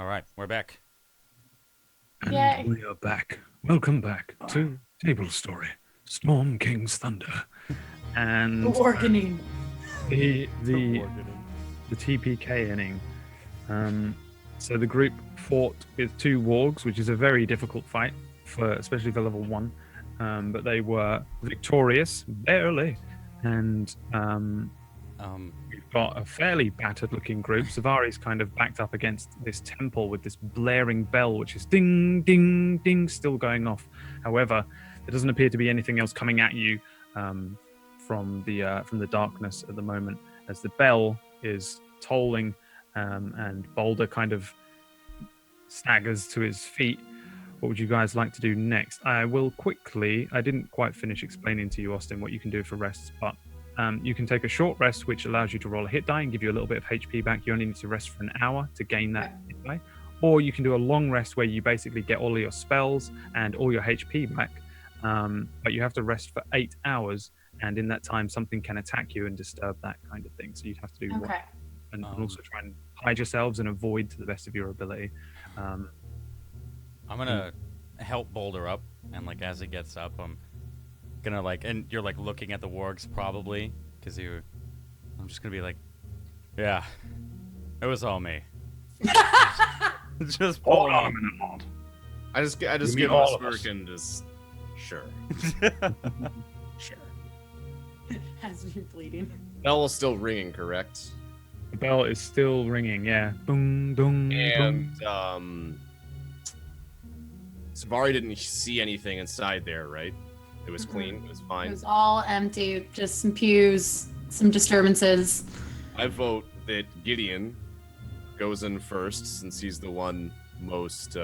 All right, we're back. And Yay. we are back. Welcome back to TableStory, Storm King's Thunder, and Warganing. the TPK inning. So the group fought with two wargs, which is a very difficult fight for, especially for level 1. But they were victorious, barely, and we've got a fairly battered-looking group. Savari's kind of backed up against this temple with this blaring bell, which is ding, ding, ding, still going off. However, there doesn't appear to be anything else coming at you from the darkness at the moment, as the bell is tolling, and Boulder kind of staggers to his feet. What would you guys like to do next? I will quickly, I didn't quite finish explaining to you, Austin, what you can do for rests, but you can take a short rest, which allows you to roll a hit die and give you a little bit of HP back. You only need to rest for an hour to gain that hit die. Or you can do a long rest where you basically get all of your spells and all your HP back, but you have to rest for 8 hours, and in that time something can attack you and disturb that kind of thing. So you'd have to do one, and also try and hide yourselves and avoid to the best of your ability. I'm gonna help Boulder up, and like as it gets up, I'm gonna like, and you're like looking at the wargs probably, because I'm just gonna be like, yeah, it was all me. Just Hold on a minute, Lord. I just give him a smirk and just sure. Sure. As you're bleeding. Bell is still ringing, correct? The bell is still ringing, yeah. Boom, boom, And boom. Savari didn't see anything inside there, right? It was clean. It was It fine. was all empty. Just some pews, some disturbances. I vote that Gideon goes in first, since he's the one most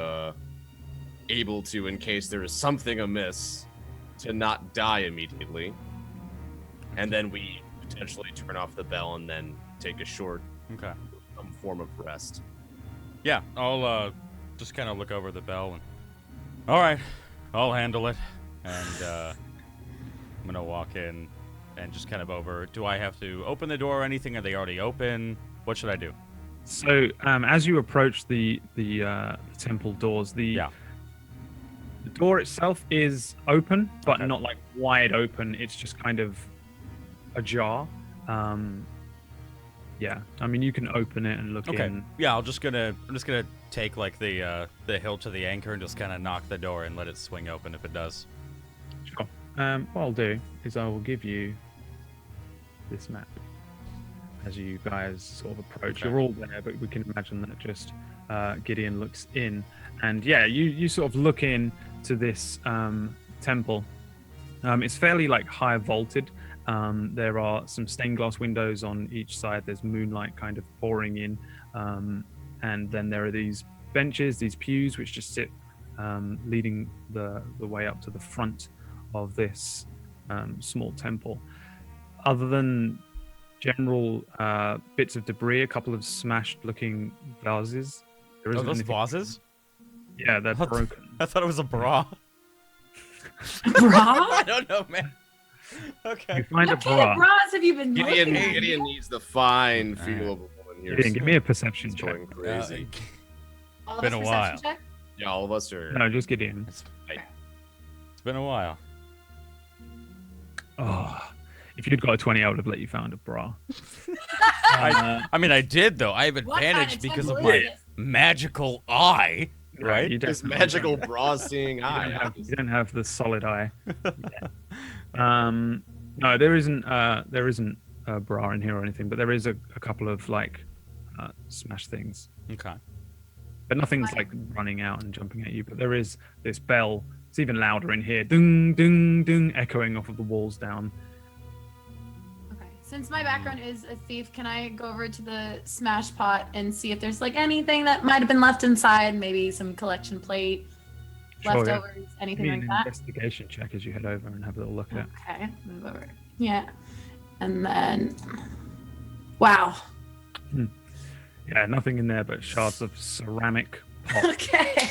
able to, in case there is something amiss, to not die immediately. And then we potentially turn off the bell and then take a short some form of rest. Yeah, I'll just kind of look over the bell and, all right, I'll handle it. And I'm gonna walk in and just kind of over. Do I have to open the door or anything? Are they already open? What should I do? So as you approach the temple doors, the door itself is open, but not like wide open. It's just kind of ajar. Yeah, I mean you can open it and look in. Yeah, I'm just gonna take like the hilt to the anchor and just kind of knock the door and let it swing open if it does. Sure. What I'll do is I will give you this map as you guys sort of approach. You're all there, but we can imagine that just Gideon looks in, and yeah, you sort of look in to this temple. It's fairly like high vaulted. There are some stained glass windows on each side. There's moonlight kind of pouring in, and then there are these benches, these pews, which just sit leading the way up to the front of this small temple. Other than general bits of debris, a couple of smashed looking vases. There isn't those anything. vases? Yeah, they're broken. I thought it was a bra. Bra? I don't know, man. Okay. You find a What kind of bra. bras have you been looking at? Gideon needs the fine feel of a woman here. Gideon, give me a perception It's check. going crazy. All of Been us a perception while. check? Yeah, all of us are. No, just Gideon. It's been a while. Oh, if you'd got a 20, I would have let you find a bra. I mean, I did though. I have What kind advantage of because of temple my is this? magical eye, right? You His definitely magical don't. bra-seeing You eye. don't have the solid eye. No, there isn't a bra in here or anything, but there is a couple of like smashed things. Okay. But nothing's like running out and jumping at you. But there is this bell. It's even louder in here. Ding, ding, ding, echoing off of the walls down. Okay. Since my background is a thief, can I go over to the smash pot and see if there's like anything that might have been left inside? Maybe some collection plate, Sure, yeah. leftovers, anything Give me like an that? investigation check as you head over and have a little look at it. Okay, move over. Yeah. And then, wow. Yeah, nothing in there but shards of ceramic pot. Okay.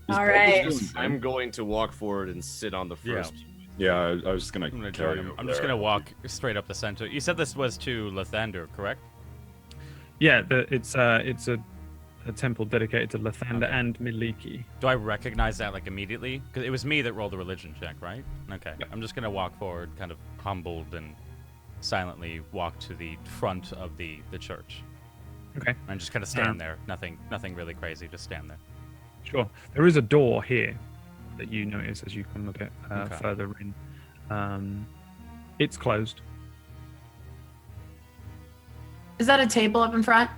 All right. I'm going to walk forward and sit on the first. Yeah, I was just gonna I'm gonna carry join him. you over I'm just there. gonna walk straight up the center. You said this was to Lathander, correct? Yeah, it's a a temple dedicated to Lathander Okay. and Miliki. Do I recognize that like immediately? Because it was me that rolled the religion check, right? Okay. Yep. I'm just gonna walk forward, kind of humbled, and silently walk to the front of the church. Okay, And just kind of stand there. Nothing really crazy. Just stand there. sure. There is a door here that you notice as you come a bit Okay. further in. It's closed. Is that a table up in front?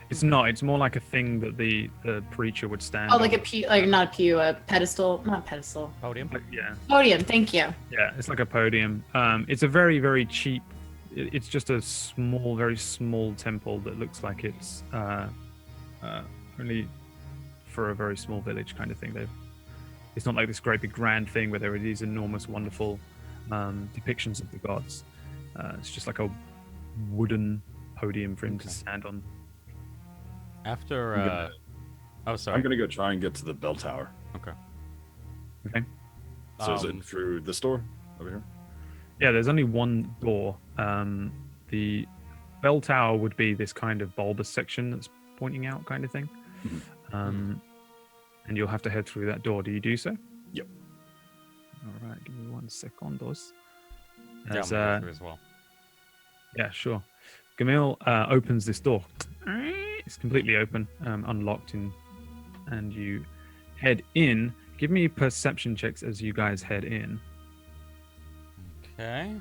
It's not. It's more like a thing that the preacher would stand. Oh, like on. a pew, like not a pew, a pedestal, not pedestal. Podium. Yeah, Podium. Thank you. yeah. It's like a podium. It's a very, very cheap. It's just a small, very small temple that looks like it's only for a very small village kind of thing. It's not like this great big grand thing where there are these enormous, wonderful depictions of the gods. It's just like a wooden podium for him to Okay. stand on. After. I'm gonna- Oh, sorry. I'm gonna go try and get to the bell tower. Okay. Okay. So is it through this door over here? Yeah, there's only one door. The bell tower would be this kind of bulbous section that's pointing out, kind of thing. And you'll have to head through that door. Do you do so? Yep. All right, give me 1 secondos. Yeah, As, I'm gonna go through as well. yeah, sure. Gamil opens this door. It's completely open, unlocked, and you head in. Give me perception checks as you guys head in. Okay.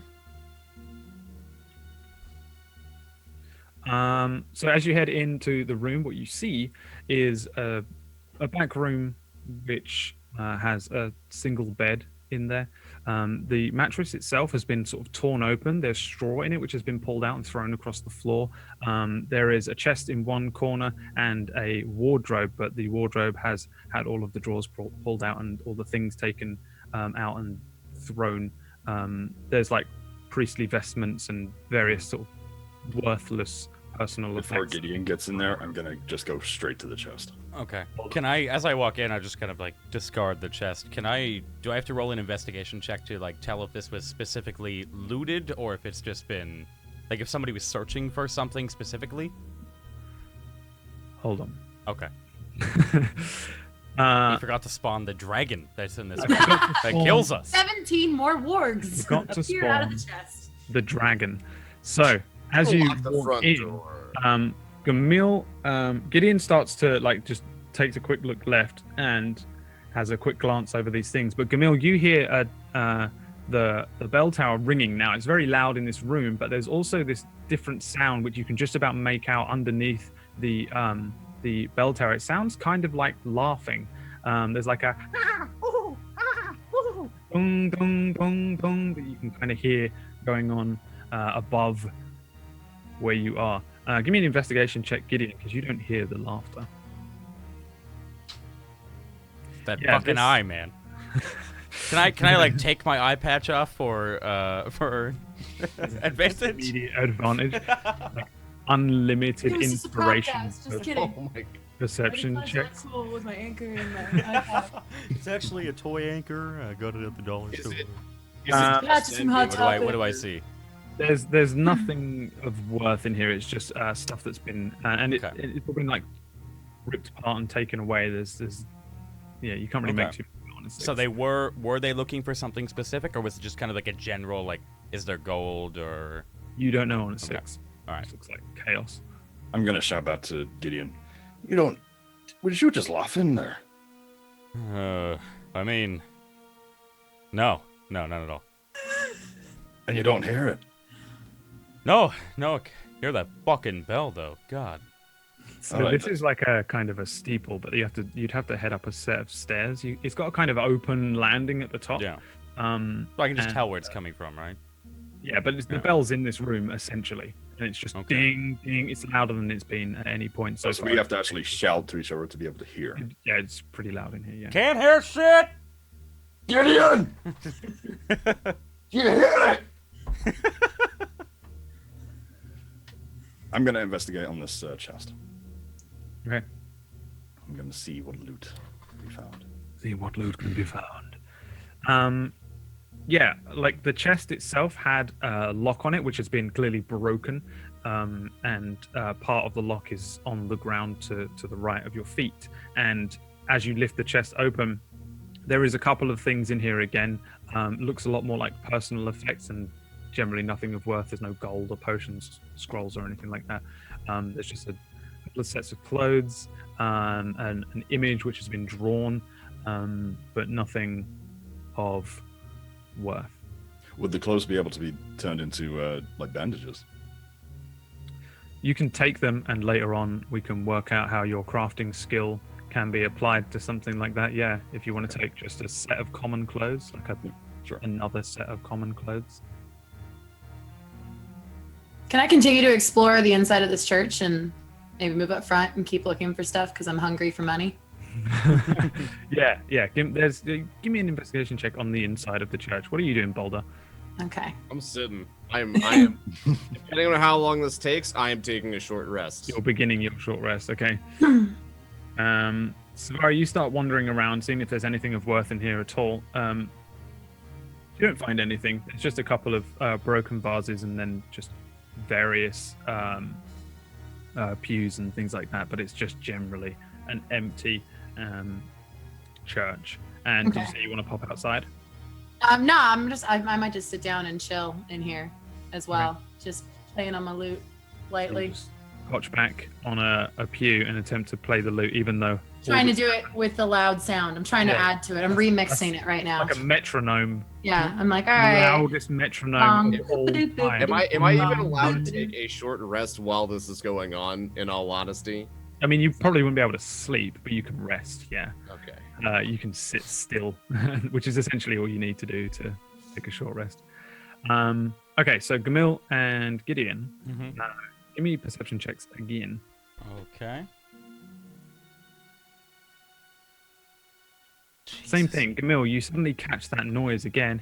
So as you head into the room, what you see is a back room which has a single bed in there. The mattress itself has been sort of torn open. There's straw in it, which has been pulled out and thrown across the floor. There is a chest in one corner and a wardrobe, but the wardrobe has had all of the drawers pulled out and all the things taken out and thrown. There's like priestly vestments and various sort of worthless personal Before effects. Gideon gets in there, I'm gonna just go straight to the chest. Okay. Can I, as I walk in, I just kind of like discard the chest. Do I have to roll an investigation check to like tell if this was specifically looted or if it's just been, like if somebody was searching for something specifically? Hold on. Okay. Uh, We forgot to spawn the dragon that's in this I room forgot to that spawn- kills us. 17 more wargs Forgot to appear out of the spawn. chest. the dragon. So as you Lock the walk front in, door. Gamil, Gideon starts to like just takes a quick look left and has a quick glance over these things. But Gamil, you hear the bell tower ringing now. It's very loud in this room, but there's also this different sound which you can just about make out underneath the bell tower. It sounds kind of like laughing. There's like a dong dong dong dong that you can kind of hear going on above where you are. Give me an investigation check, Gideon, because you don't hear the laughter. That Yeah, fucking this- eye, man. Can I like take my eye patch off for advantage? Immediate advantage. Like, unlimited It was just a inspiration. podcast, just of kidding. Oh my god. Perception I checks. that cool with my anchor and my iPad. It's actually a toy anchor. I got it at the dollar Is store. it- Uh, Yeah, just some hot What do I see? There's nothing of worth in here. It's just stuff that's been and Okay. it's probably like ripped apart and taken away. There's yeah, you can't really make Okay. too much, honestly. So they were they looking for something specific, or was it just kind of like a general like, is there gold or? You don't know on a Okay. 6. All right. It looks like chaos. I'm gonna shout out to Gideon. You don't. Would you just laugh in there? I mean, no, not at all. And you don't hear it. No, hear that fucking bell though. God. So Alright. this is like a kind of a steeple, but you'd have to head up a set of stairs. It's got a kind of open landing at the top. Yeah. Um, So I can just and- tell where it's coming from, right? Yeah, but the Yeah. bell's in this room essentially, and it's just Okay. ding, ding. It's louder than it's been at any point so So far. we have to actually shout to each other to be able to hear. Yeah, it's pretty loud in here. Yeah. Can't hear shit. Gideon! You hear it? I'm gonna investigate on this chest. Okay. I'm gonna see what loot we found. See what loot can be found. Yeah, like the chest itself had a lock on it, which has been clearly broken. and part of the lock is on the ground to the right of your feet. And as you lift the chest open, there is a couple of things in here again. Looks a lot more like personal effects and generally nothing of worth. There's no gold or potions, scrolls, or anything like that. There's just a couple of sets of clothes, an image which has been drawn, but nothing of worth. Would the clothes be able to be turned into like bandages? You can take them, and later on we can work out how your crafting skill can be applied to something like that. Yeah, if you want to take just a set of common clothes, like another set of common clothes. Can I continue to explore the inside of this church and maybe move up front and keep looking for stuff because I'm hungry for money? Yeah. Give me an investigation check on the inside of the church. What are you doing, Boulder? Okay. I'm sitting. I am. Depending on how long this takes, I am taking a short rest. You're beginning your short rest. Okay. So you start wandering around, seeing if there's anything of worth in here at all. You don't find anything. It's just a couple of broken vases and then just various pews and things like that. But it's just generally an empty church. And Okay. you say you want to pop outside? No, I might just sit down and chill in here as well. Just playing on my lute lightly. Just Hotch back on a pew and attempt to play the lute, even though Trying to do it with the loud sound. I'm trying to Yeah. add to it. I'm remixing it right now. like a metronome, Yeah, I'm like, all right. loudest metronome of all time. Am I even allowed to take a short rest while this is going on? In all honesty. I mean, you probably wouldn't be able to sleep, but you can rest. Yeah, Okay. you can sit still, which is essentially all you need to do to take a short rest. Okay, so Gamil and Gideon, Mm-hmm. give me perception checks again. Okay. Same thing, Gamil. You suddenly catch that noise again.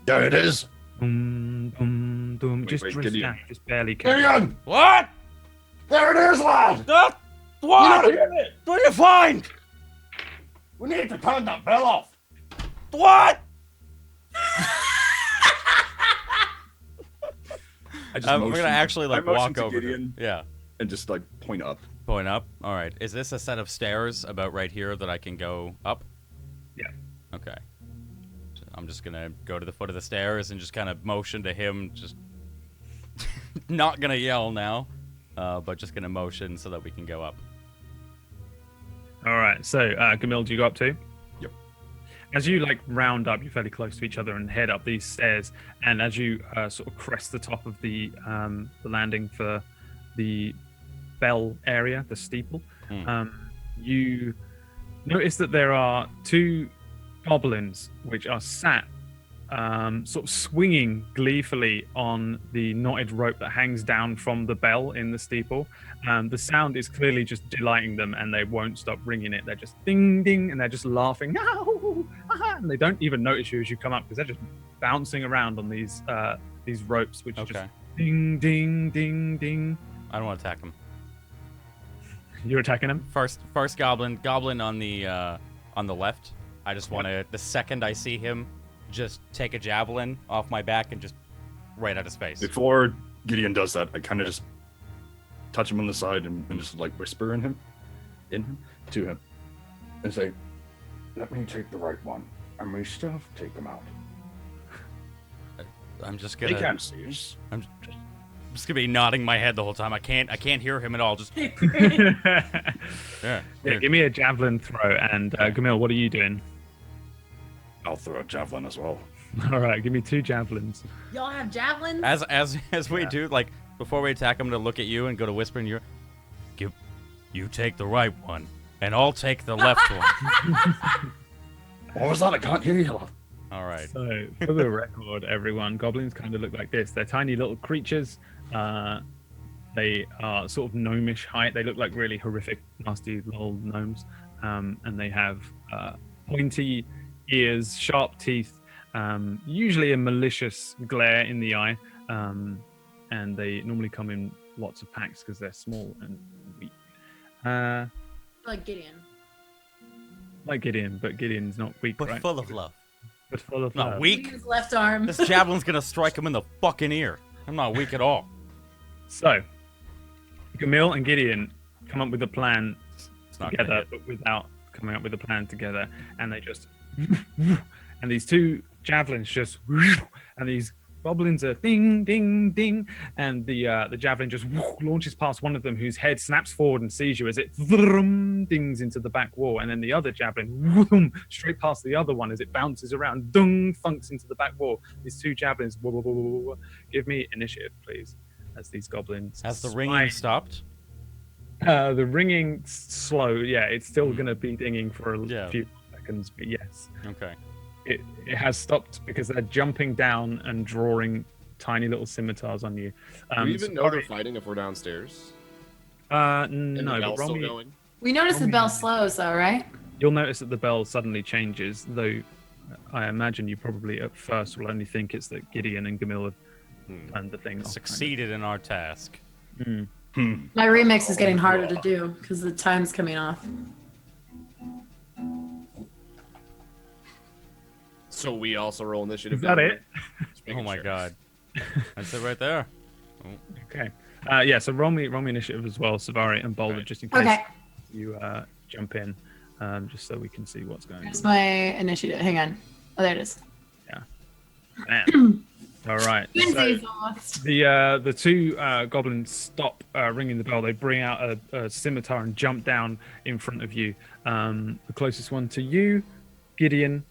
There it is. Boom, boom, boom. Wait, Just wait, drift Gideon. down. Just barely catch it. Gideon! What? There it is, lad! What? You What? don't hear it? What do you find? We need to turn that bell off. What? I just We're motioned- gonna actually I like motioned walk to over. Gideon Yeah. and just like point up. Point up. All right. Is this a set of stairs about right here that I can go up? Yeah. Okay. So I'm just gonna go to the foot of the stairs and just kind of motion to him. Just not gonna yell now, but just gonna motion so that we can go up. All right. So, Gamil, do you go up too? Yep. As you like round up, you're fairly close to each other and head up these stairs. And as you sort of crest the top of the landing for the bell area, the steeple, you notice that there are two goblins which are sat sort of swinging gleefully on the knotted rope that hangs down from the bell in the steeple. The sound is clearly just delighting them, and they won't stop ringing it. They're just ding ding, and they're just laughing, and they don't even notice you as you come up because they're just bouncing around on these ropes, which Okay. just ding ding ding ding. I don't want to attack him. You're attacking them. First goblin on the left. I just want to. The second I see him, just take a javelin off my back and just right at his face. Before Gideon does that, I kind of just touch him on the side and just like whisper to him, and say, "Let me take the right one, and we still take him out. I'm just They gonna. can't see us." I'm just gonna be nodding my head the whole time. I can't hear him at all. Just yeah. Yeah, give me a javelin throw, and Gamil, what are you doing? I'll throw a javelin as well. All right, give me 2 javelins. Y'all have javelins? As we do, like before we attack, I'm gonna look at you and go to whisper in your. You take the right one, and I'll take the left one. What was that? I can't hear you. All right. So, for the record, everyone, goblins kind of look like this. They're tiny little creatures. They are sort of gnomish height. They look like really horrific, nasty little gnomes. And they have pointy ears, sharp teeth, usually a malicious glare in the eye. And they normally come in lots of packs because they're small and weak. Like Gideon. Like Gideon, but Gideon's not weak, But right? full of love. But full of Not love. weak. His left arm. This javelin's gonna strike him in the fucking ear. I'm not weak at all. So, Camille and Gideon come up with a plan It's not gonna together, hit. but without coming up with a plan together. And they just, and these two javelins just, and these goblins are ding, ding, ding, and the javelin just launches past one of them, whose head snaps forward and sees you as it dings into the back wall, and then the other javelin straight past the other one as it bounces around, thunks into the back wall. These two javelins, give me initiative, please, as these goblins. Has the ringing stopped? The ringing slow, yeah, it's still gonna be dinging for a few seconds, but yes. Okay. It has stopped because they're jumping down and drawing tiny little scimitars on you. Do we even know they're fighting if we're downstairs? And the No, bell's but still Romy, going? We noticed the bell slows, though, right? you'll notice that the bell suddenly changes, though I imagine you probably at first will only think it's that Gideon and Gamil have turned the thing off. Succeeded in our task. Mm. My remix is getting harder to do because the time's coming off. So we also roll initiative. Is that down it? here? Just making Oh my sure. god. That's it right there. Okay. Yeah, so roll me initiative as well, Savari and Boulder, Right. just in case Okay. you jump in, just so we can see what's going on. Here's my initiative. Hang on. Oh, there it is. Bam. All right. So, Twinsies almost. the two goblins stop ringing the bell. They bring out a scimitar and jump down in front of you. The closest one to you, Gideon,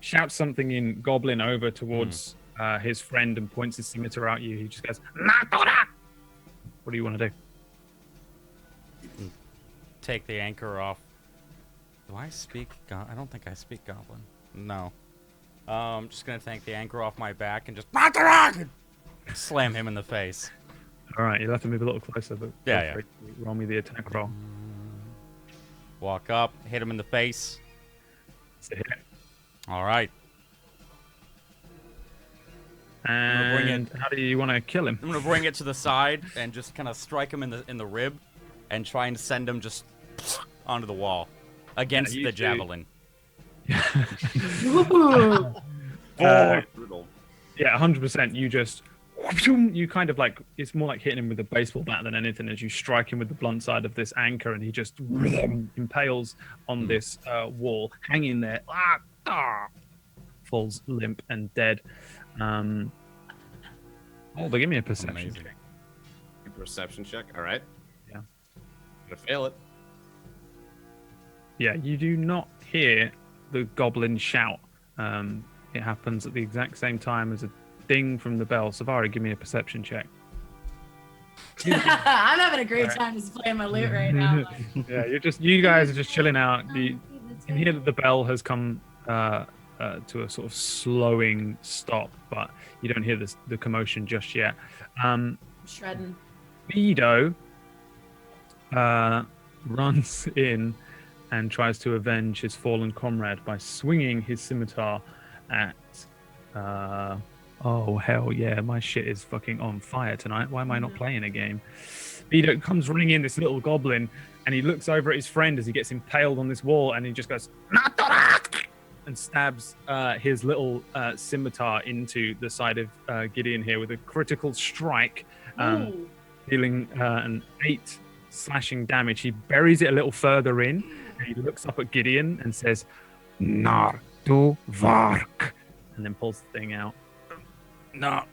shouts something in Goblin over towards his friend and points his scimitar at you. He just goes, "Natora!" What do you want to do? Take the anchor off. Do I speak? I don't think I speak Goblin. No. I'm just gonna take the anchor off my back and just slam him in the face. All right, you'll have to move a little closer, but Yeah, feel yeah. free to roll me the attack roll. Walk up, hit him in the face. It's a hit. All right. gonna bring And how do you want to kill him? I'm gonna bring it to the side and just kind of strike him in the rib, and try and send him just onto the wall against you the two- javelin. Ooh. Brutal. Yeah, 100%. You kind of like, it's more like hitting him with a baseball bat than anything, as you strike him with the blunt side of this anchor, and he just impales on this wall, hanging there, falls limp and dead. Oh, they give me a perception Amazing. check. Perception check. All right. Yeah. Gonna fail it. Yeah, you do not hear the goblin shout. It happens at the exact same time as a ding from the bell. Savari, give me a perception check. I'm having a great time just playing my lute right now. Yeah, you guys are just chilling out. You can hear that the bell has come to a sort of slowing stop, but you don't hear the commotion just yet. Shredding. Beto runs in and tries to avenge his fallen comrade by swinging his scimitar at. Oh hell yeah! My shit is fucking on fire tonight. Why am I not playing a game? Beto comes running in, this little goblin, and he looks over at his friend as he gets impaled on this wall, and he just goes and stabs his little scimitar into the side of Gideon here with a critical strike, Ooh. dealing an 8 slashing damage. He buries it a little further in, and he looks up at Gideon and says, "Nar du vark," and then pulls the thing out. No.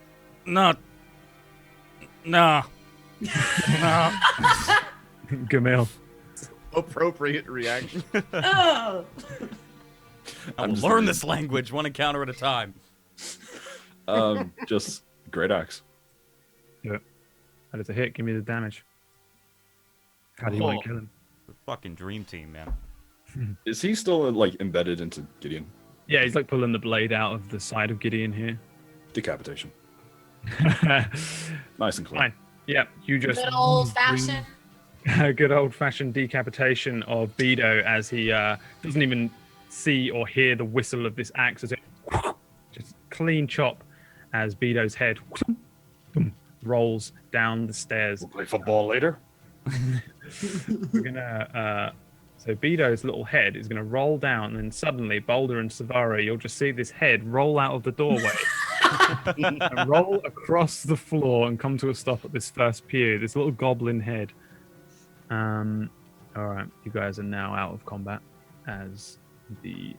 Gamil. Appropriate reaction. Oh. I I'm will just learn gonna- this language one encounter at a time. Just great axe. That is a hit. Give me the damage. How do you want Oh. to kill him? Fucking dream team, man. Is he still like embedded into Gideon? Yeah, he's like pulling the blade out of the side of Gideon here. Decapitation. Nice and clean. Fine. Yeah, you just Good old fashioned. good old fashioned decapitation of Beto as he doesn't even see or hear the whistle of this axe as it just clean chop as Beto's head rolls down the stairs. We'll play football later. We're gonna so Beto's little head is gonna roll down, and then suddenly Boulder and Savara, you'll just see this head roll out of the doorway and roll across the floor and come to a stop at this first pew. This little goblin head. All right, you guys are now out of combat as the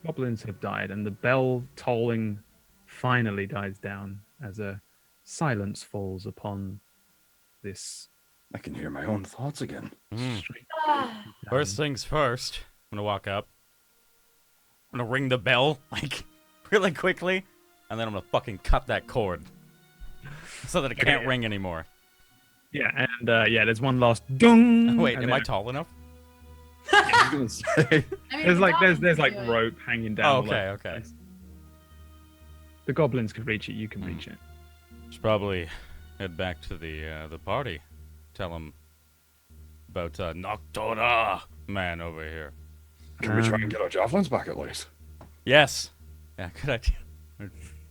goblins have died, and the bell tolling finally dies down as a silence falls upon this I can hear my own thoughts again. street. First things first, I'm gonna walk up. I'm gonna ring the bell, like, really quickly, and then I'm gonna fucking cut that cord. So that it can't ring anymore. Yeah, and there's one last dung. Wait, and am then I tall enough? I was gonna say. I mean, There's the like goblins there's can like do it. rope hanging down. Oh, all okay, over the okay. place. The goblins can reach it. You can reach it. Should probably head back to the party. Tell him about Noctora man over here. Can we try and get our javelins back at least? Yes. Yeah, good idea.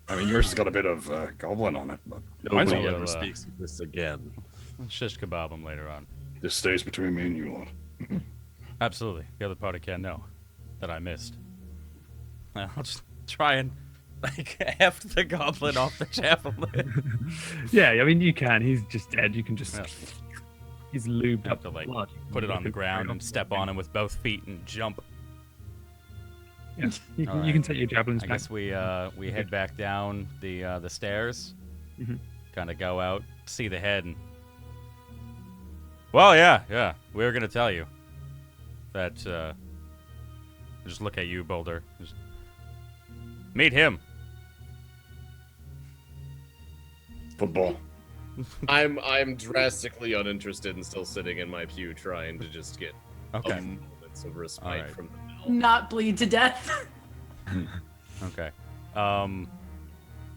I mean, yours has got a bit of goblin on it, but mine's Nobody not. will, ever speaks of this again. Shish kebab him later on. This stays between me and you, lad. Absolutely. The other party can't know that I missed. I'll just try and like F the goblin off the javelin. Yeah, I mean you can. He's just dead. You can just. Yeah. He's lubed Have up to like blood. put it You on the can ground carry and step on him with both feet and jump. Yeah, you can, Alright. you can take your javelins I back. guess we head back down the stairs, Mhm. kind of go out, see the head, and well, yeah, we were gonna tell you that. Just look at you, Boulder. Just meet him. Football. I'm drastically uninterested and still sitting in my pew trying to just get Okay, moments of respite Alright. from the bell. Not bleed to death. okay.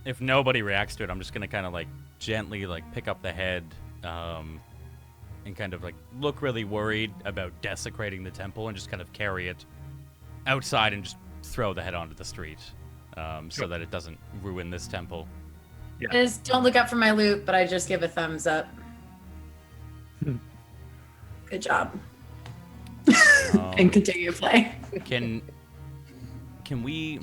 If nobody reacts to it, I'm just gonna kind of like gently like pick up the head, and kind of like look really worried about desecrating the temple, and just kind of carry it outside and just throw the head onto the street, so that it doesn't ruin this temple. Just don't look up for my loot, but I just give a thumbs up. Good job. And continue to play. Can we?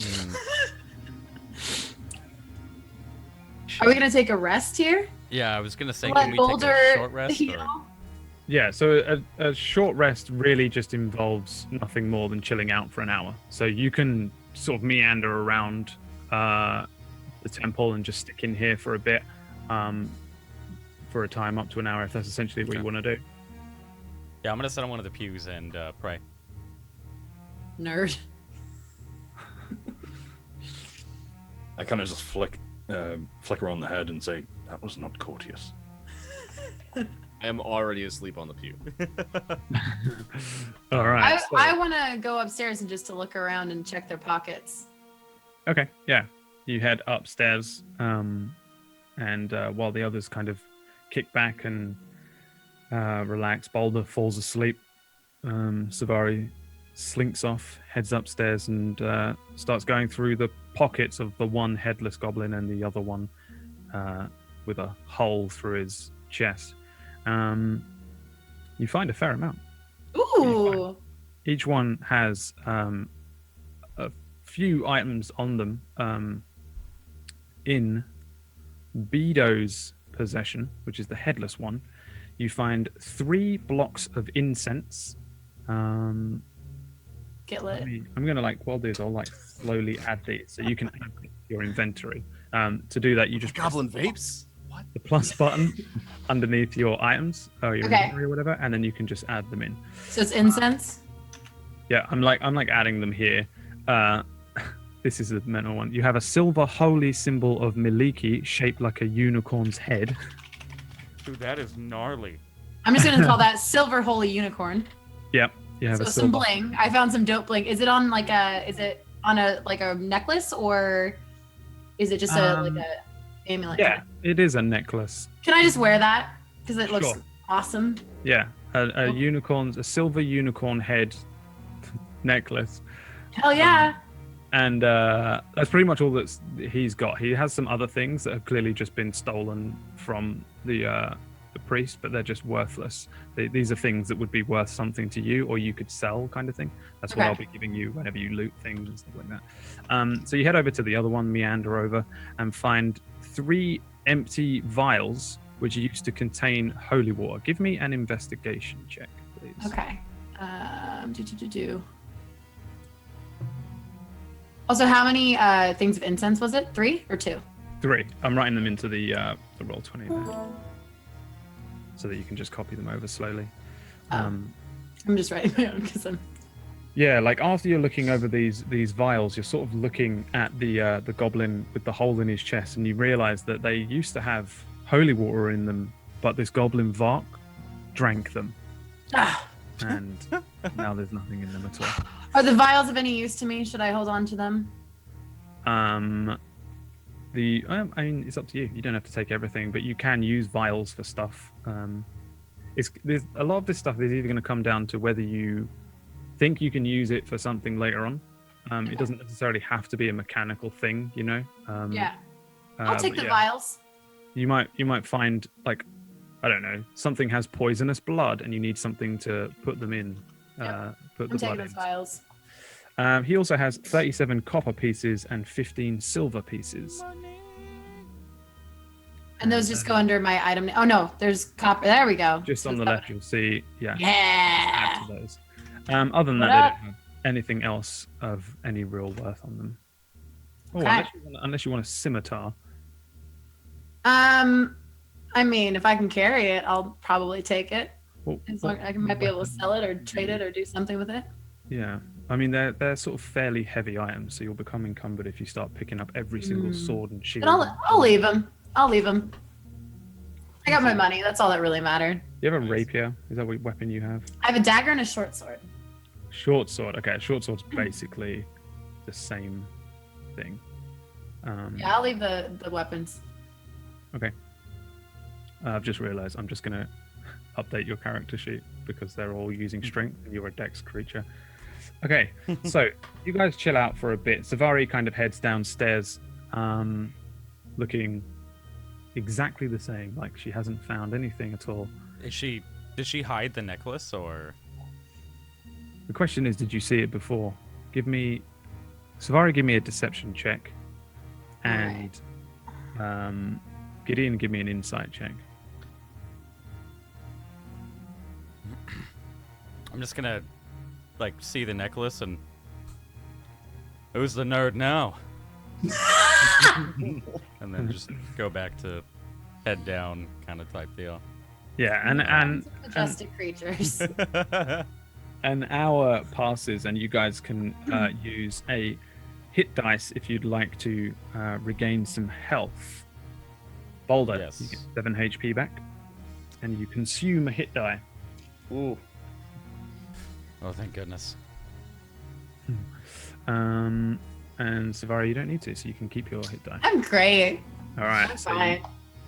Are we gonna take a rest here? Yeah, I was gonna say, Let can we take Boulder a short rest? heal? Or? Yeah, so a short rest really just involves nothing more than chilling out for an hour. So you can sort of meander around the temple and just stick in here for a bit, for a time up to an hour if that's essentially what you want to do. Yeah, I'm gonna sit on one of the pews and pray. Nerd. I kind of just flick around the head and say, "That was not courteous." I am already asleep on the pew. All right. I want to go upstairs and just to look around and check their pockets. Okay, yeah. You head upstairs, and while the others kind of kick back and relax, Boulder falls asleep. Savari slinks off, heads upstairs, and starts going through the pockets of the one headless goblin and the other one with a hole through his chest. You find a fair amount. Ooh. Each one has a few items on them. In Bedo's possession, which is the headless one, you find 3 blocks of incense. Get lit. I'm gonna what I'll do is I'll like slowly add these so you can add it to your inventory. To do that, you just press Goblin vapes? What? the plus button underneath your items or your Okay. inventory or whatever, and then you can just add them in. So it's incense. Yeah, I'm like adding them here. This is the mental one. You have a silver holy symbol of Miliki shaped like a unicorn's head. Dude, that is gnarly. I'm just gonna call that silver holy unicorn. Yep. You have So a some silver. bling. I found some dope bling. Is it on like a? Is it on a like a necklace or is it just a like a amulet? Yeah, it is a necklace. Can I just wear that because it looks Sure. awesome? Yeah, a silver unicorn head necklace. Hell yeah! And that's pretty much all he's got. He has some other things that have clearly just been stolen from the the priest, but they're just worthless. These are things that would be worth something to you, or you could sell, kind of thing. That's what Okay. I'll be giving you whenever you loot things and stuff like that. So you head over to the other one, meander over, and find 3 empty vials which used to contain holy water. Give me an investigation check, please. Okay. Also, how many things of incense was it? 3 or 2? 3. I'm writing them into the roll 20 there, so that you can just copy them over slowly. Oh. Um, I'm just writing my own because I'm. Yeah, like after you're looking over these vials, you're sort of looking at the goblin with the hole in his chest, and you realize that they used to have holy water in them, but this goblin Vark drank them, and now there's nothing in them at all. Are the vials of any use to me? Should I hold on to them? I mean, it's up to you. You don't have to take everything, but you can use vials for stuff. There's a lot of this stuff is either going to come down to whether you think you can use it for something later on. It doesn't necessarily have to be a mechanical thing, you know. Yeah. I'll take but the yeah. vials. You might find, like, I don't know, something has poisonous blood, and you need something to put them in. Yep. Put the I'm blood taking in. those vials. He also has 37 copper pieces and 15 silver pieces. And those just go under my item. Oh no, there's copper. There we go. Just So on the it's left, you'll see, add Yeah. to those. Other than that, they don't have anything else of any real worth on them. Oh, Okay. unless you want a scimitar. I mean, if I can carry it, I'll probably take it. Well, As long I might be able to sell it or trade it or do something with it. yeah, I mean they're sort of fairly heavy items, so you'll become encumbered if you start picking up every single sword and shield. But I'll leave them. I'll leave them. I got my money. That's all that really mattered. You have a rapier? Is that what weapon you have? I have a dagger and a short sword. Short sword. Okay, a short sword's basically the same thing. Yeah, I'll leave the weapons. Okay. I've just realized I'm just going to update your character sheet because they're all using strength and you're a dex creature. Okay, so you guys chill out for a bit. Savari kind of heads downstairs, looking exactly the same, like she hasn't found anything at all. Did she hide the necklace, or? The question is, did you see it before? Savari, give me a deception check. And Gideon, give me an insight check. I'm just gonna, like, see the necklace and... Who's the nerd now? And then just go back to head down kind of type deal. Yeah, and Majestic creatures. an hour passes and you guys can use a hit dice if you'd like to regain some health. Boulder, Yes. you get 7 HP back, and you consume a hit die. Ooh. Oh, thank goodness. And Savari, you don't need to, so you can keep your hit die. I'm great. All right, I'm so fine.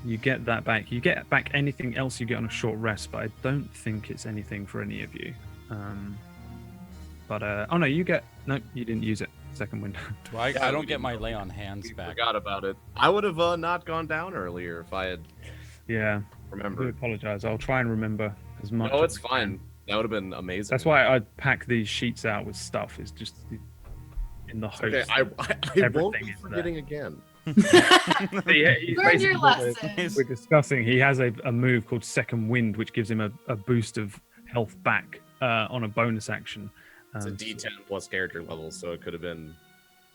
you get that back. You get back anything else you get on a short rest, but I don't think it's anything for any of you. Oh no, you didn't use it. Second window. Well, I Yeah, don't we get didn't my know. lay on hands We back. forgot about it. I would have not gone down earlier if I had Yeah, I do remembered. apologize. I'll try and remember as much. No, as it's I fine. can. That would have been amazing. That's why I pack these sheets out with stuff. Is just in the hopes. Okay, I won't everything be is there. forgetting again. Yeah, he's Learn your basically- lesson. We're discussing. He has a move called Second Wind, which gives him a boost of health back on a bonus action. It's a D10 plus character level, so it could have been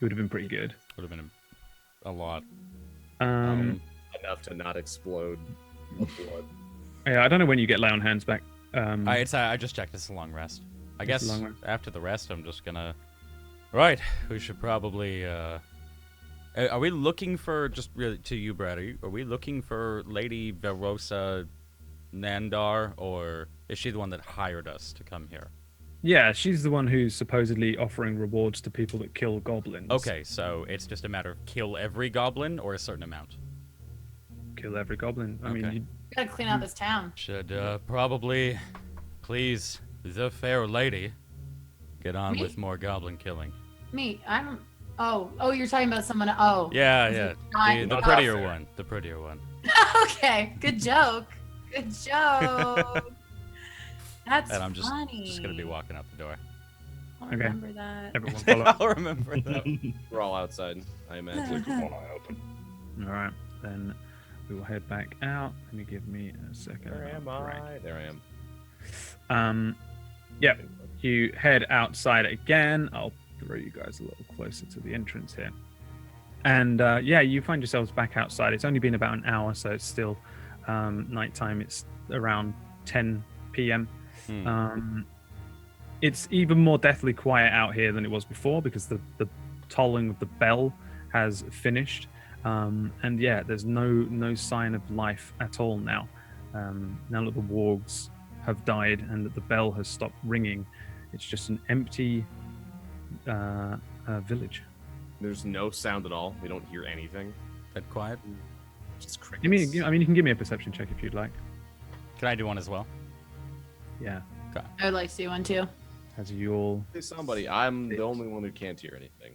It would have been pretty good. Would have been a lot. enough to not explode of blood. Yeah, I don't know when you get lay on hands back. I just checked. It's a long rest. I It's guess a long rest. after the rest, I'm just gonna. Right. We should probably. Are we looking for, just really to you, Brad? Are we looking for Lady Verosa Nandar, or is she the one that hired us to come here? Yeah, she's the one who's supposedly offering rewards to people that kill goblins. Okay, so it's just a matter of kill every goblin or a certain amount. Kill every goblin. I mean, Okay. you, Gotta clean out this town. Should probably, please, the fair lady, get on Me? with more goblin killing. Me, I'm. Oh, you're talking about someone. Oh. Yeah, Is yeah. it not- The not prettier fair? one. The prettier one. Okay, good joke. Good joke. That's And I'm just funny. gonna be walking out the door. I'll Okay. remember that. Everyone follow. I'll remember that. We're all outside, I imagine. Keep one eye open. All right, then we will head back out. Let me give me a second. Where am Great. I? There I am. Yeah, you head outside again. I'll throw you guys a little closer to the entrance here. And yeah, you find yourselves back outside. It's only been about an hour, so it's still nighttime. It's around 10 p.m. It's even more deathly quiet out here than it was before because the tolling of the bell has finished. And yeah, there's no sign of life at all now. Now that the wargs have died and that the bell has stopped ringing, it's just an empty village. There's no sound at all. We don't hear anything. Dead quiet. Just crickets. You can give me a perception check if you'd like. Can I do one as well? Yeah, I would like to see one too. as you all. Hey, somebody, I'm the only one who can't hear anything.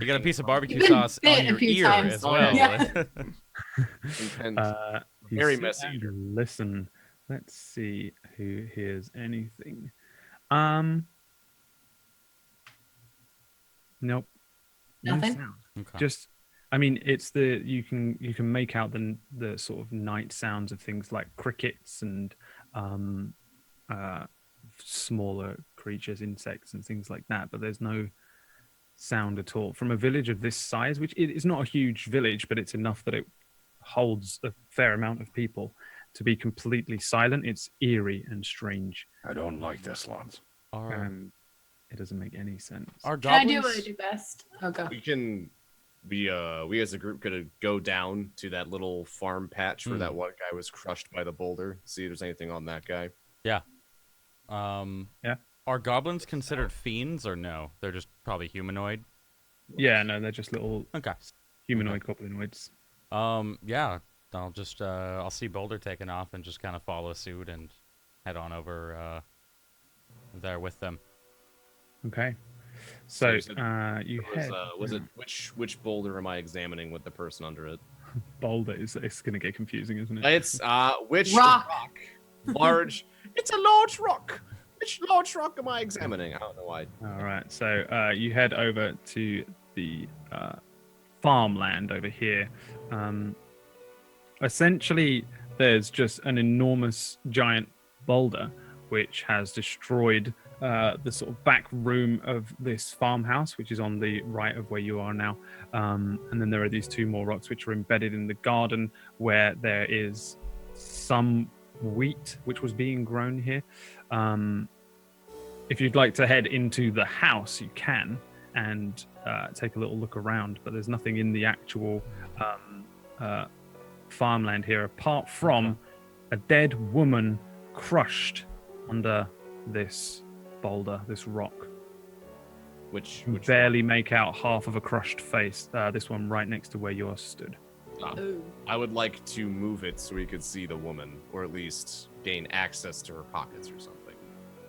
You got a piece of barbecue You've been sauce bit on a your few ear times. as well. Yeah. Intense. You Very sit messy. and listen. Let's see who hears anything. Nope. No Nothing? sound. Okay. Just, I mean, it's the you can make out the sort of night sounds of things like crickets and smaller creatures, insects and things like that. But there's no sound at all from a village of this size, which it is not a huge village, but it's enough that it holds a fair amount of people. To be completely silent, it's eerie and strange. I don't like this, lads. And it doesn't make any sense. Are Can I do goblins? what I do best? Oh, go. We as a group could go down to that little farm patch where that one guy was crushed by the boulder. See if there's anything on that guy. Yeah. Yeah. Are goblins considered fiends or no? They're just probably humanoid. Yeah, no, they're just little Okay. humanoid goblinoids. Yeah. I'll just I'll see Boulder taking off and just kind of follow suit and head on over there with them. Okay. So you said you Was, head. was it which boulder am I examining with the person under it? Boulder is it's going to get confusing, isn't it? It's which Rock. large. It's a large rock. Which large rock am I examining? I don't know why. All right. So you head over to the farmland over here. Essentially, there's just an enormous giant boulder which has destroyed the sort of back room of this farmhouse, which is on the right of where you are now. And then there are these two more rocks which are embedded in the garden where there is some wheat which was being grown here. If you'd like to head into the house, you can and take a little look around, but there's nothing in the actual farmland here apart from a dead woman crushed under this boulder, this rock. Which Barely make out half of a crushed face. This one right next to where you're stood. Ooh. I would like to move it so we could see the woman, or at least gain access to her pockets or something.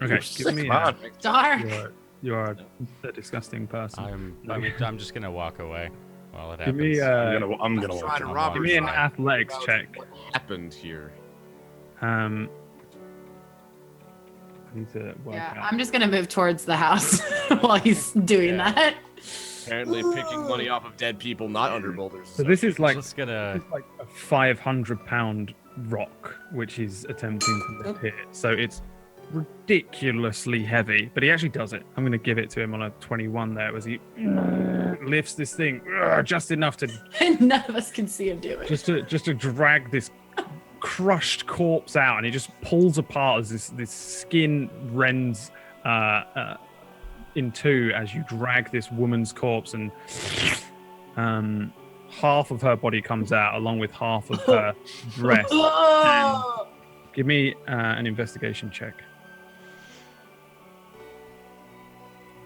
Okay, give me a, Dark. you are a disgusting person. I'm just gonna walk away while it Give happens. me I'm gonna trying watch to it. rob give me an Robert, athletics check. What happened here? I need to work Yeah, out. I'm just gonna move towards the house while he's doing Yeah. that. Apparently picking money off of dead people, not under boulders. So this is like just gonna. it's like a 500-pound rock which he's attempting to lift here. So it's ridiculously heavy, but he actually does it. I'm going to give it to him on a 21 there as he lifts this thing just enough to None of us can see him do it. just to drag this crushed corpse out, and he just pulls apart as this skin rends in two as you drag this woman's corpse, and half of her body comes out along with half of her dress. Oh! Give me an investigation check.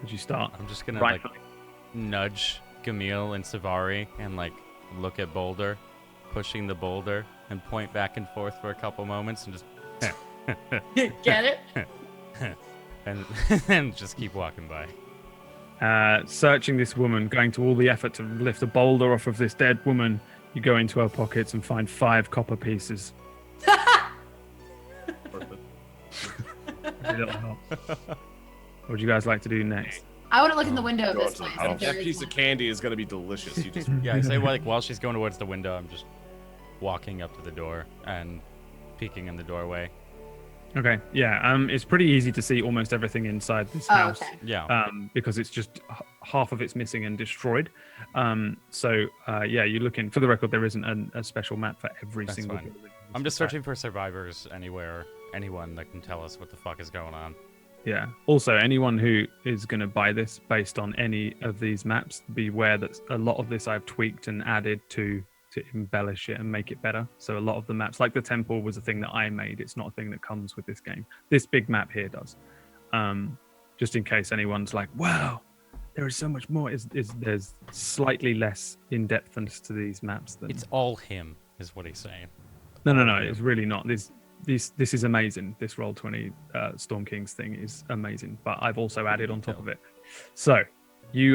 As you start. I'm just gonna Right. like nudge Camille and Savari and like look at Boulder, pushing the boulder and point back and forth for a couple moments and just Get it? and just keep walking by. Searching this woman, going to all the effort to lift a boulder off of this dead woman, you go into her pockets and find 5 copper pieces. Every little help. What would you guys like to do next? I want to look in the window of Go this out to the place. house. if there That is piece of one. candy is gonna be delicious. You just Yeah, I say like while she's going towards the window, I'm just walking up to the door and peeking in the doorway. Okay, yeah, it's pretty easy to see almost everything inside this Oh, house. okay. Yeah. Because it's just half of it's missing and destroyed. Yeah, you look in. For the record, there isn't a special map for every That's single fine. building. I'm just searching for survivors anywhere, anyone that can tell us what the fuck is going on. Yeah. Also, anyone who is going to buy this based on any of these maps, beware that a lot of this I've tweaked and added to embellish it and make it better. So a lot of the maps, like the temple, was a thing that I made. It's not a thing that comes with this game. This big map here does. Just in case anyone's like, wow, there is so much more. There's slightly less in-depthness to these maps than. It's all him, is what he's saying. No. It's really not. This is amazing. This Roll20 Storm Kings thing is amazing. But I've also added on top of it. So you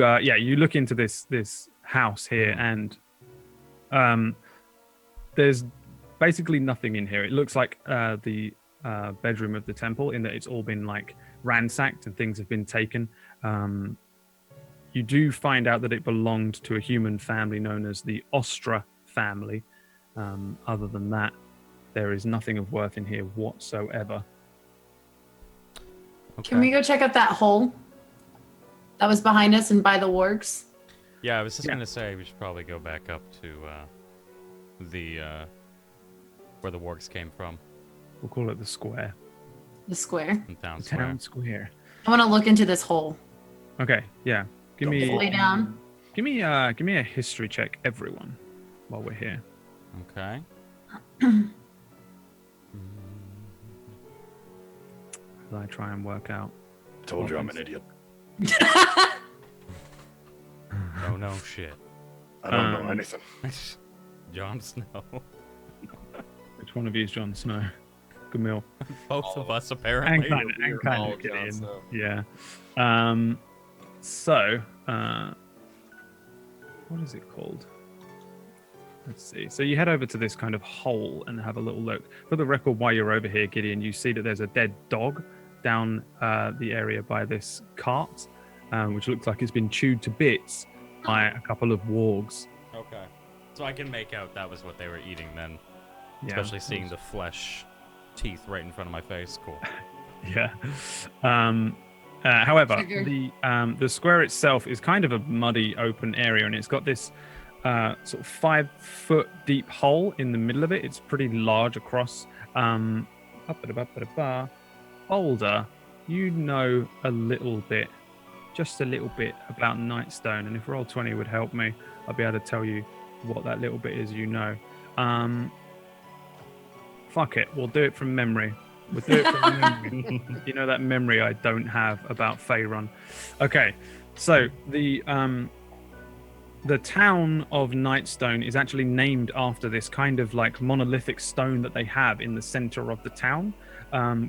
look into this house here, and there's basically nothing in here. It looks like the bedroom of the temple, in that it's all been like ransacked and things have been taken. You do find out that it belonged to a human family known as the Ostra family. Other than that, there is nothing of worth in here whatsoever. Okay. Can we go check out that hole that was behind us and by the wargs? Yeah, I was just Yeah. gonna say we should probably go back up to the where the wargs came from, We'll call it the square. The square. in town The square. town square. I want to look into this hole. Okay, yeah. Give Lay me down. a history check, everyone, while we're here. Okay. As I try and work out. I told you I'm an idiot. Oh no, shit. I don't know Um, anything. Jon Snow. Which one of you is Jon Snow? Camille. Both of us And apparently. kind of, we're all Jon Gideon. Snow. Yeah. What is it called? Let's see. So you head over to this kind of hole and have a little look. For the record, while you're over here, Gideon, you see that there's a dead dog down the area by this cart, which looks like it's been chewed to bits by a couple of wargs. Okay. So I can make out that was what they were eating then. Yeah. Especially seeing the flesh teeth right in front of my face. Cool. Yeah. However, Trigger. the square itself is kind of a muddy open area, and it's got this sort of 5 foot deep hole in the middle of it. It's pretty large across. Boulder, you know a little bit, just a little bit about Nightstone, and if Roll20 would help me, I'll be able to tell you what that little bit is. You know. Fuck it, we'll do it from memory. We'll do it from memory. You know that memory I don't have about Faerun. Okay, so the town of Nightstone is actually named after this kind of like monolithic stone that they have in the center of the town,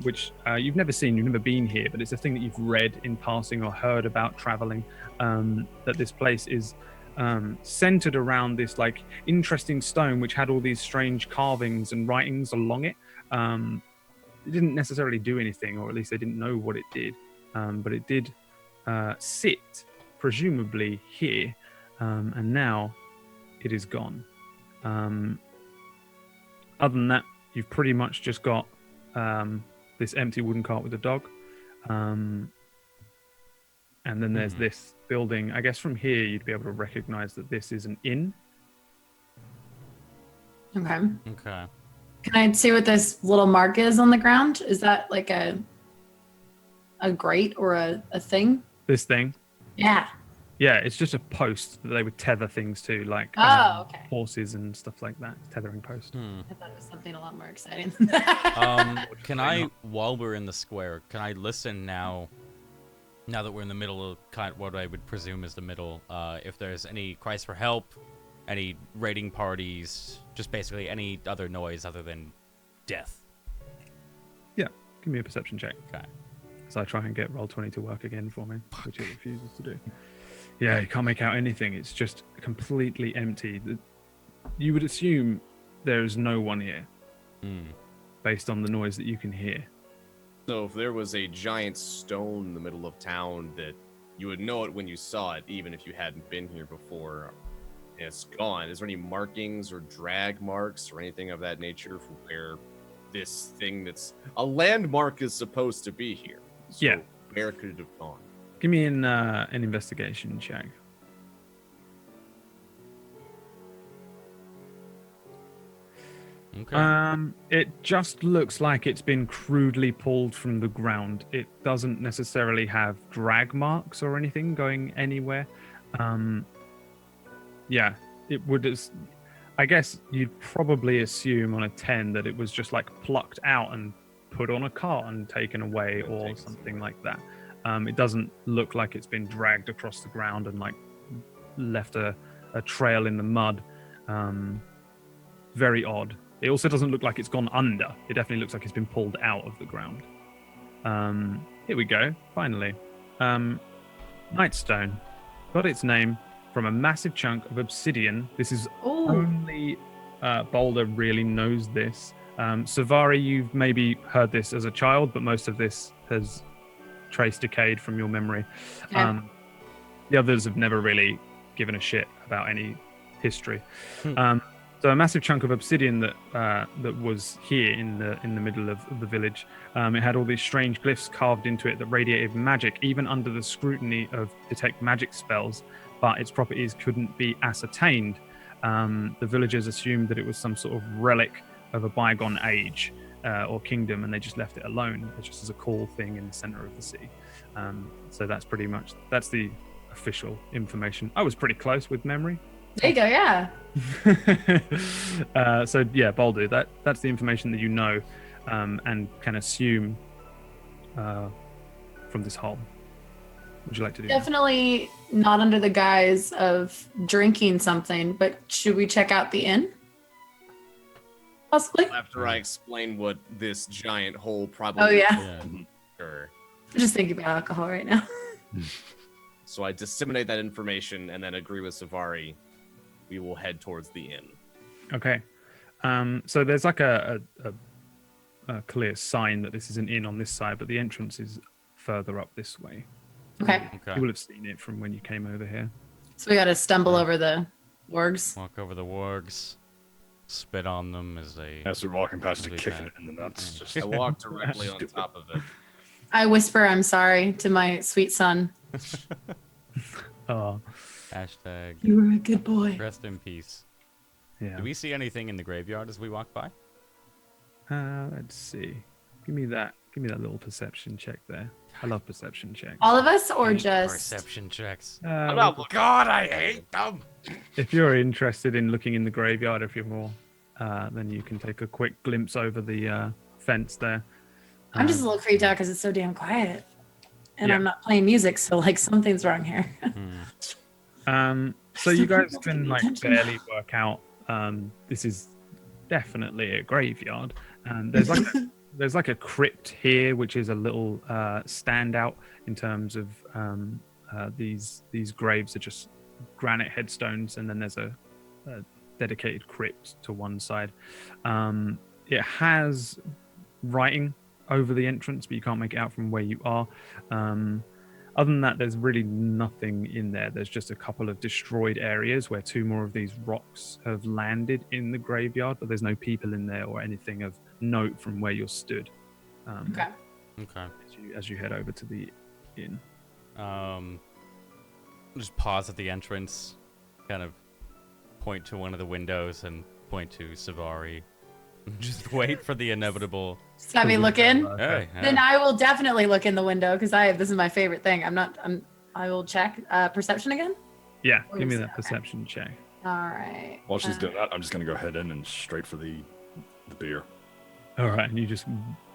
which you've never seen, you've never been here, but it's a thing that you've read in passing or heard about traveling, that this place is centered around this like interesting stone which had all these strange carvings and writings along it. It didn't necessarily do anything, or at least they didn't know what it did, but it did sit presumably here, and now it is gone. Other than that, you've pretty much just got this empty wooden cart with a dog, and then there's this building. I guess from here you'd be able to recognize that this is an inn. Okay. Okay. Can I see what this little mark is on the ground? Is that like a grate or a thing? This thing, Yeah. yeah, it's just a post that they would tether things to, like Oh, okay. horses and stuff like that. Tethering post. I thought it was something a lot more exciting than that. Can I, while we're in the square, can I listen now that we're in the middle of kind of what I would presume is the middle, if there's any cries for help, any raiding parties, just basically any other noise other than death? Yeah, give me a perception check. Okay. So I try and get Roll20 to work again for me, which it refuses to do. Yeah, you can't make out anything. It's just completely empty. You would assume there is no one here, based on the noise that you can hear. So if there was a giant stone in the middle of town that you would know it when you saw it, even if you hadn't been here before, and it's gone, is there any markings or drag marks or anything of that nature from where this thing that's a landmark is supposed to be here? So Yeah. where could it have gone? Give me an investigation check. Okay. It just looks like it's been crudely pulled from the ground. It doesn't necessarily have drag marks or anything going anywhere. Yeah, it would. I guess you'd probably assume on a 10 that it was just like plucked out and put on a cart and taken away or something like that. It doesn't look like it's been dragged across the ground and like left a trail in the mud. Very odd. It also doesn't look like it's gone under. It definitely looks like it's been pulled out of the ground. Here we go. Finally. Nightstone. Got its name from a massive chunk of obsidian. This is only Boulder really knows this. Savari, you've maybe heard this as a child, but most of this has trace decayed from your memory. Okay. The others have never really given a shit about any history. So a massive chunk of obsidian that was here in the middle of the village. It had all these strange glyphs carved into it that radiated magic, even under the scrutiny of detect magic spells. But its properties couldn't be ascertained. The villagers assumed that it was some sort of relic of a bygone age or kingdom, and they just left it alone, just as a cool thing in the center of the city. So that's the official information. I was pretty close with memory. There you go. Yeah. So yeah, Baldu, that's the information that you know and can assume from this hole. What would you like to do? Definitely not under the guise of drinking something, but should we check out the inn? Possibly. After I explain what this giant hole probably Oh, yeah. Yeah. Sure. I'm just thinking about alcohol right now. So I disseminate that information and then agree with Savari. We will head towards the inn. Okay. So there's like a clear sign that this is an inn on this side, but the entrance is further up this way. Okay. Okay. You will have seen it from when you came over here. So we got to stumble over the wargs. Walk over the wargs, spit on them as they. As we're walking past it, We kicking can. it in the nuts. Just I walk directly on top of it. I whisper, "I'm sorry" to my sweet son. Oh, Hashtag You were a good boy. rest in peace. yeah. Do we see anything in the graveyard as we walk by? Let's see. Give me that little perception check there. I love perception checks. All of us, or Hate just? perception checks. God, I hate them. If you're interested in looking in the graveyard, if you're more, then you can take a quick glimpse over the fence there. I'm just a little creeped out because it's so damn quiet, and Yeah. I'm not playing music, so like something's wrong here. So you guys People can pay like attention. barely work out. This is definitely a graveyard. There's like a crypt here, which is a little standout in terms of these graves are just granite headstones, and then there's a dedicated crypt to one side. It has writing over the entrance, but you can't make it out from where you are. Other than that, there's really nothing in there. There's just a couple of destroyed areas where two more of these rocks have landed in the graveyard, but there's no people in there or anything of note from where you're stood. Okay. Okay. As you head over to the inn. Just pause at the entrance, kind of point to one of the windows and point to Savari. Just wait for the inevitable. Just have me look in. Hey, Then I will definitely look in the window because this is my favorite thing. I will check perception again. Yeah, Or give me is it- that perception check. All right. while she's doing that, I'm just gonna go head in and straight for the beer. All right, and you just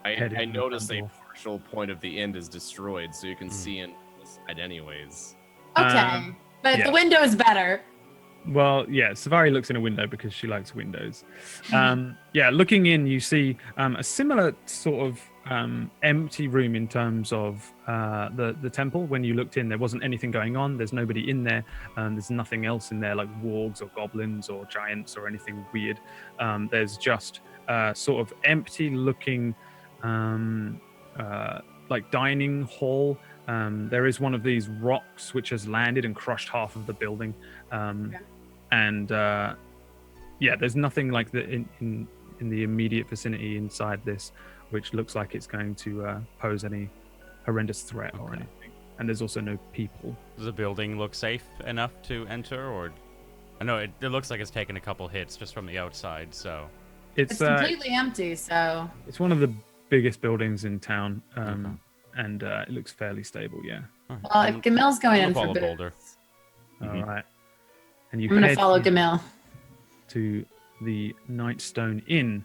head I in the notice front a door. partial point of the end is destroyed, so you can see in the side anyways. Okay, but yeah. the window is better. Well, yeah, Savari looks in a window because she likes windows. Yeah, looking in, you see a similar sort of empty room in terms of the temple. When you looked in, there wasn't anything going on. There's nobody in there. There's nothing else in there like wargs or goblins or giants or anything weird. There's just sort of empty looking like dining hall. There is one of these rocks which has landed and crushed half of the building. Okay. And yeah, there's nothing like that in the immediate vicinity inside this, which looks like it's going to pose any horrendous threat or Okay. anything. And there's also no people. Does the building look safe enough to enter, or I know it looks like it's taken a couple hits just from the outside. So It's It's completely empty, so it's one of the biggest buildings in town, Okay. and it looks fairly stable. Yeah. all right. well, if Gamil's going I'm in gonna for follow booze, Boulder. All Mhm. right. And you I'm gonna head follow Gamil. to the Nightstone Inn.